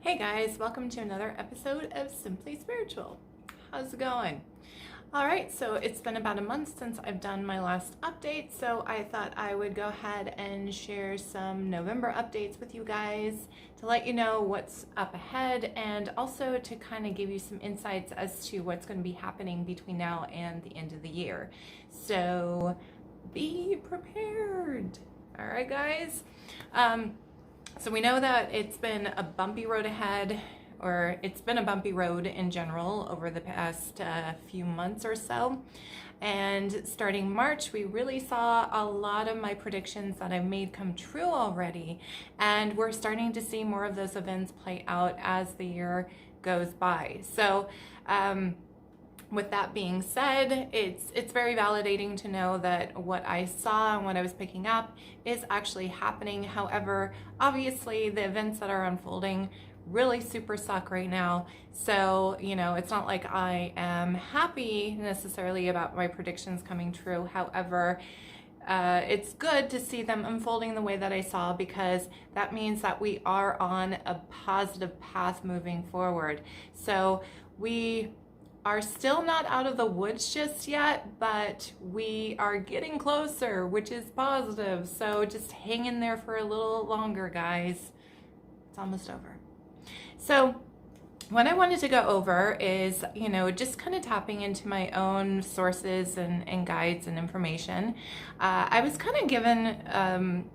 Hey guys, welcome to another episode of Simply Spiritual. How's it going? All right, so it's been about a month since I've done my last update, so I thought I would go ahead and share some November updates with you guys to let you know what's up ahead and also to kind of give you some insights as to what's going to be happening between now and the end of the year. So be prepared. All right, guys. So we know that it's been a bumpy road ahead, or it's been a bumpy road in general over the past few months or so. And starting March, we really saw a lot of my predictions that I made come true already. And we're starting to see more of those events play out as the year goes by. So, with that being said, it's very validating to know that what I saw and what I was picking up is actually happening. However, obviously the events that are unfolding really super suck right now. So, it's not like I am happy necessarily about my predictions coming true. However, it's good to see them unfolding the way that I saw, because that means that we are on a positive path moving forward. So we are still not out of the woods just yet, but we are getting closer, which is positive. So just hang in there for a little longer, guys. It's almost over. So what I wanted to go over is, just kind of tapping into my own sources and guides and information. I was kind of given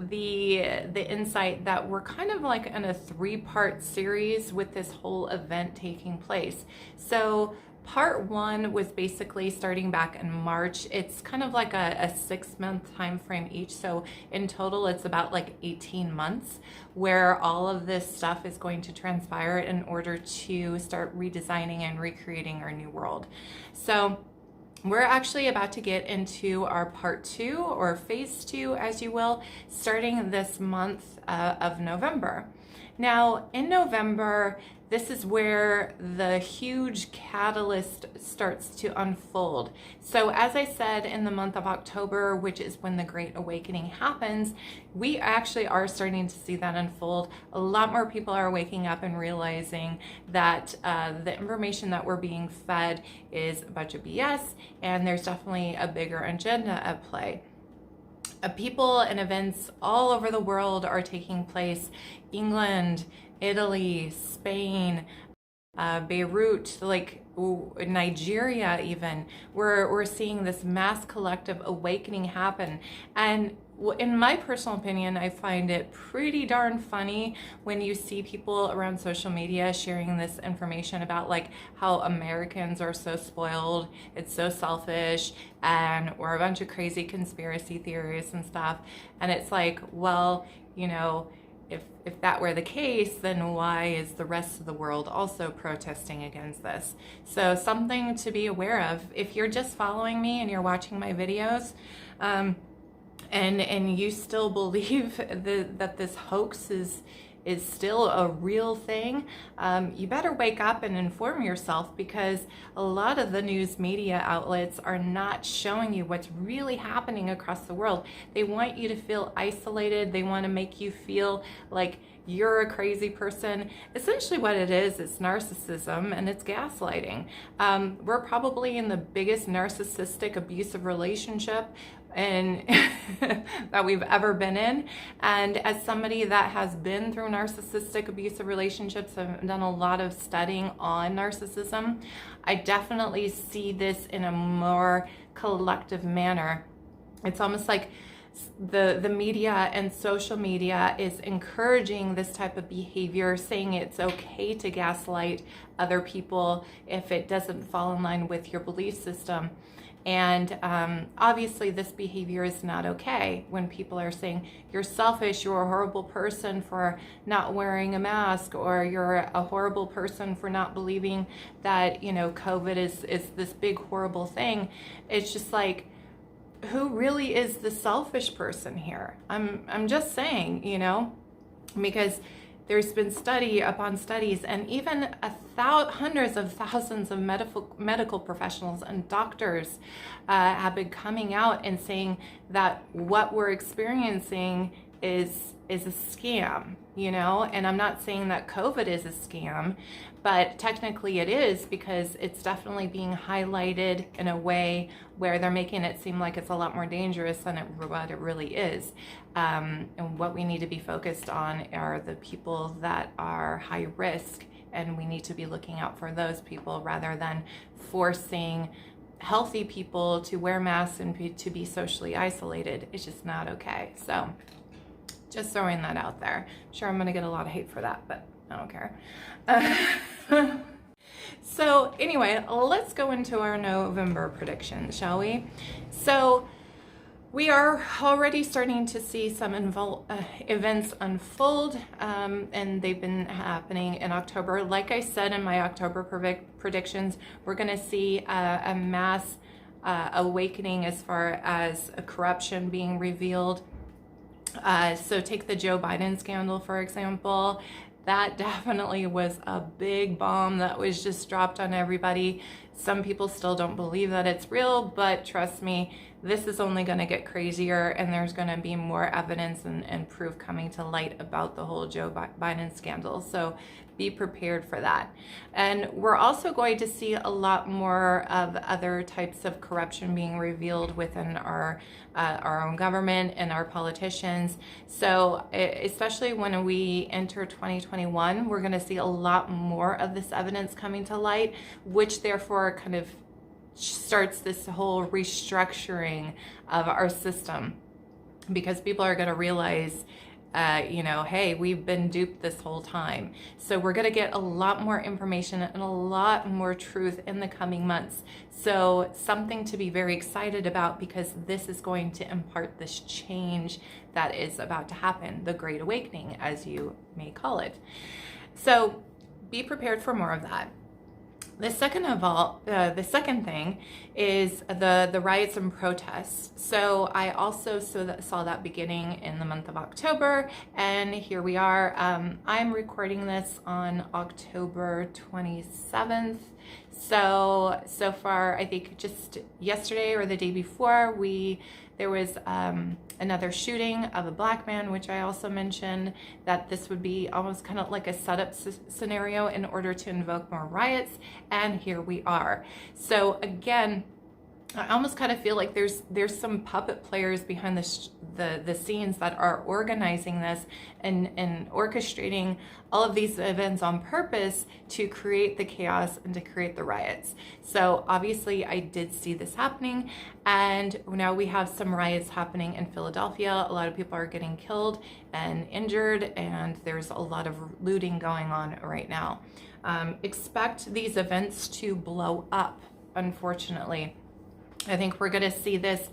the insight that we're kind of like in a 3-part series with this whole event taking place. So part 1 was basically starting back in March. It's kind of like a 6-month time frame each. So in total, it's about like 18 months where all of this stuff is going to transpire in order to start redesigning and recreating our new world. So we're actually about to get into our part 2, or phase 2, as you will, starting this month of November. Now, in November, this is where the huge catalyst starts to unfold. So as I said, in the month of October, which is when the Great Awakening happens, we actually are starting to see that unfold. A lot more people are waking up and realizing that the information that we're being fed is a bunch of BS, and there's definitely a bigger agenda at play. People and events all over the world are taking place. England, Italy, Spain, Beirut, like Nigeria even. We're seeing this mass collective awakening happen. And in my personal opinion, I find it pretty darn funny when you see people around social media sharing this information about like how Americans are so spoiled, it's so selfish, and we're a bunch of crazy conspiracy theories and stuff. And it's like, well, if that were the case, then why is the rest of the world also protesting against this? So something to be aware of. If you're just following me and you're watching my videos, and you still believe that this hoax is still a real thing, you better wake up and inform yourself, because a lot of the news media outlets are not showing you what's really happening across the world. They want you to feel isolated. They want to make you feel like you're a crazy person. Essentially what it is narcissism, and it's gaslighting. We're probably in the biggest narcissistic abusive relationship and that we've ever been in. And as somebody that has been through narcissistic abusive relationships, I've done a lot of studying on narcissism. I definitely see this in a more collective manner. It's almost like the media and social media is encouraging this type of behavior, saying it's okay to gaslight other people if it doesn't fall in line with your belief system. And obviously this behavior is not okay when people are saying you're selfish, you're a horrible person for not wearing a mask, or you're a horrible person for not believing that, COVID is this big horrible thing. It's just like, who really is the selfish person here? I'm just saying, because there's been study upon studies, and even hundreds of thousands of medical professionals and doctors have been coming out and saying that what we're experiencing is is a scam, you know, and I'm not saying that COVID is a scam, but technically it is, because it's definitely being highlighted in a way where they're making it seem like it's a lot more dangerous than what it really is. And what we need to be focused on are the people that are high risk, and we need to be looking out for those people rather than forcing healthy people to wear masks and to be socially isolated. It's just not okay. So just throwing that out there. Sure, I'm going to get a lot of hate for that, but I don't care. So anyway, let's go into our November predictions, shall we? So we are already starting to see some events unfold, and they've been happening in October. Like I said in my October predictions, we're going to see a mass awakening as far as corruption being revealed. So take the Joe Biden scandal, for example. That definitely was a big bomb that was just dropped on everybody. Some people still don't believe that it's real, but trust me, this is only going to get crazier, and there's going to be more evidence and proof coming to light about the whole Joe Biden scandal. So be prepared for that. And we're also going to see a lot more of other types of corruption being revealed within our own government and our politicians. So especially when we enter 2021, we're going to see a lot more of this evidence coming to light, which therefore kind of starts this whole restructuring of our system, because people are going to realize, you know, hey, we've been duped this whole time. So we're going to get a lot more information and a lot more truth in the coming months. So something to be very excited about, because this is going to impart this change that is about to happen, the Great Awakening, as you may call it. So be prepared for more of that. The second thing is the riots and protests. So I also saw that beginning in the month of October, and here we are. I'm recording this on October 27th. So far, I think just yesterday or the day before, there was another shooting of a black man, which I also mentioned that this would be almost kind of like a setup scenario in order to invoke more riots, and here we are. So again, I almost kind of feel like there's some puppet players behind the scenes that are organizing this and orchestrating all of these events on purpose to create the chaos and to create the riots. So obviously I did see this happening, and now we have some riots happening in Philadelphia. A lot of people are getting killed and injured, and there's a lot of looting going on right now. Expect these events to blow up, unfortunately. I think we're going to see this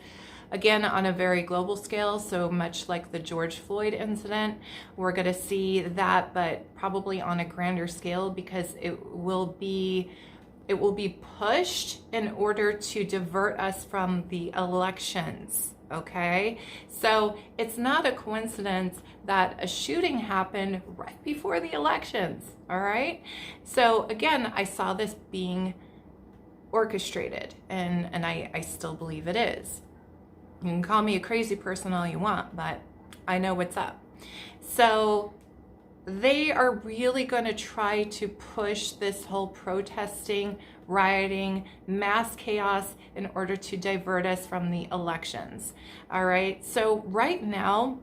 again on a very global scale, so much like the George Floyd incident. We're going to see that, but probably on a grander scale, because it will be pushed in order to divert us from the elections. Okay, so it's not a coincidence that a shooting happened right before the elections. All right, so again, I saw this being orchestrated, and I still believe it is. You can call me a crazy person all you want, but I know what's up. So they are really going to try to push this whole protesting, rioting, mass chaos in order to divert us from the elections. All right, so right now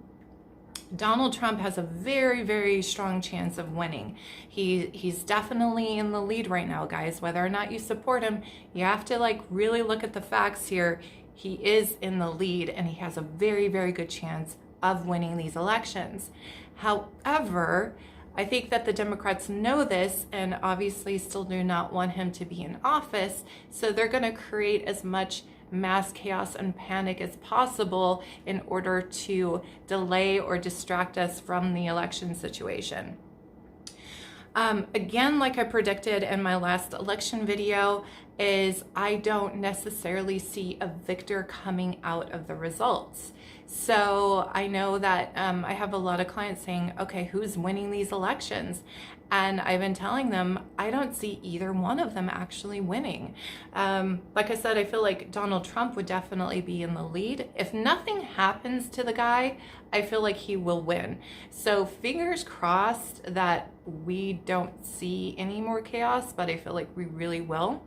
Donald Trump has a very, very strong chance of winning. He's definitely in the lead right now, guys. Whether or not you support him, you have to really look at the facts here. He is in the lead, and he has a very, very good chance of winning these elections. However, I think that the Democrats know this and obviously still do not want him to be in office, so they're going to create as much mass chaos and panic as possible in order to delay or distract us from the election situation. Again, like I predicted in my last election video, is I don't necessarily see a victor coming out of the results. So I know that I have a lot of clients saying, okay, who's winning these elections? And I've been telling them, I don't see either one of them actually winning. Like I said, I feel like Donald Trump would definitely be in the lead. If nothing happens to the guy, I feel like he will win. So fingers crossed that we don't see any more chaos, but I feel like we really will.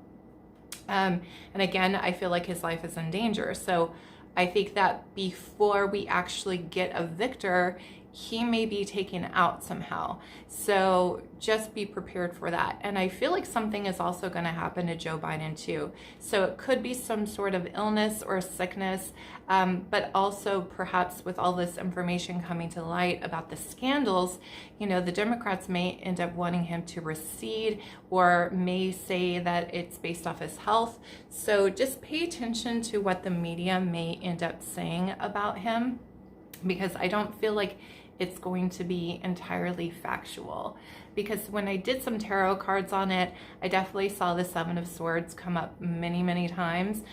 And again, I feel like his life is in danger. So I think that before we actually get a victor, he may be taken out somehow. So just be prepared for that. And I feel like something is also going to happen to Joe Biden too. So it could be some sort of illness or sickness, but also perhaps with all this information coming to light about the scandals, you know, the Democrats may end up wanting him to recede or may say that it's based off his health. So just pay attention to what the media may end up saying about him, because I don't feel like it's going to be entirely factual. Because when I did some tarot cards on it, I definitely saw the Seven of Swords come up many, many times.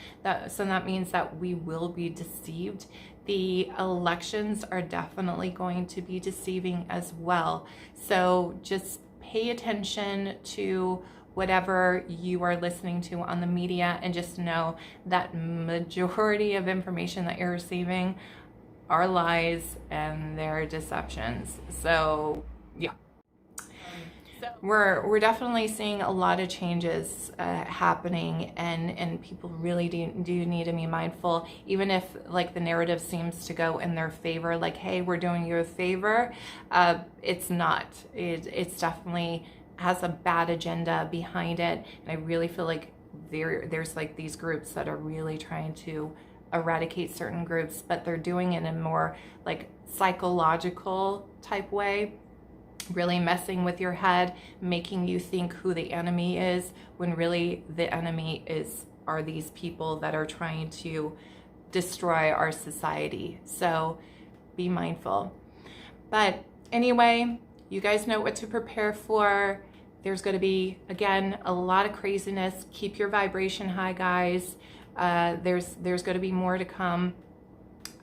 So that means that we will be deceived. The elections are definitely going to be deceiving as well. So just pay attention to whatever you are listening to on the media, and just know that majority of information that you're receiving are lies and they're deceptions. So yeah, we're definitely seeing a lot of changes happening, and people really do need to be mindful. Even if like the narrative seems to go in their favor, like, hey, we're doing you a favor, it's not. It's definitely has a bad agenda behind it, and I really feel like there's like these groups that are really trying to eradicate certain groups, but they're doing it in a more like psychological type way, really messing with your head, making you think who the enemy is, when really the enemy are these people that are trying to destroy our society. So be mindful. But anyway, you guys know what to prepare for. There's going to be, again, a lot of craziness. Keep your vibration high, guys. There's going to be more to come.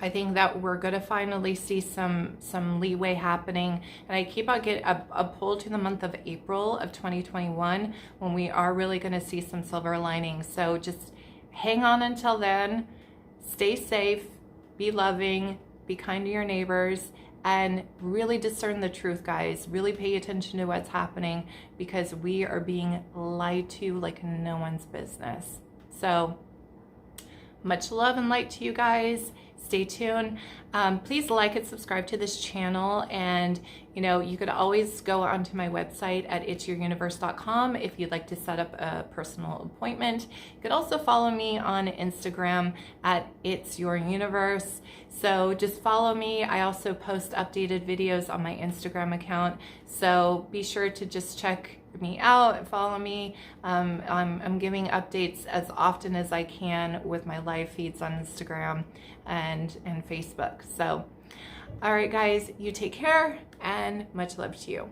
I think that we're going to finally see some leeway happening, and I keep on getting a pull to the month of April of 2021 when we are really going to see some silver linings. So just hang on until then. Stay safe, be loving, be kind to your neighbors, and really discern the truth, guys. Really pay attention to what's happening, because we are being lied to like no one's business. So much love and light to you guys. Stay tuned. Please like and subscribe to this channel, and you could always go onto my website at itsyouruniverse.com if you'd like to set up a personal appointment. You could also follow me on Instagram at itsyouruniverse. So just follow me. I also post updated videos on my Instagram account, so be sure to just check me out and follow me. I'm giving updates as often as I can with my live feeds on Instagram and Facebook. So all right, guys, you take care, and much love to you.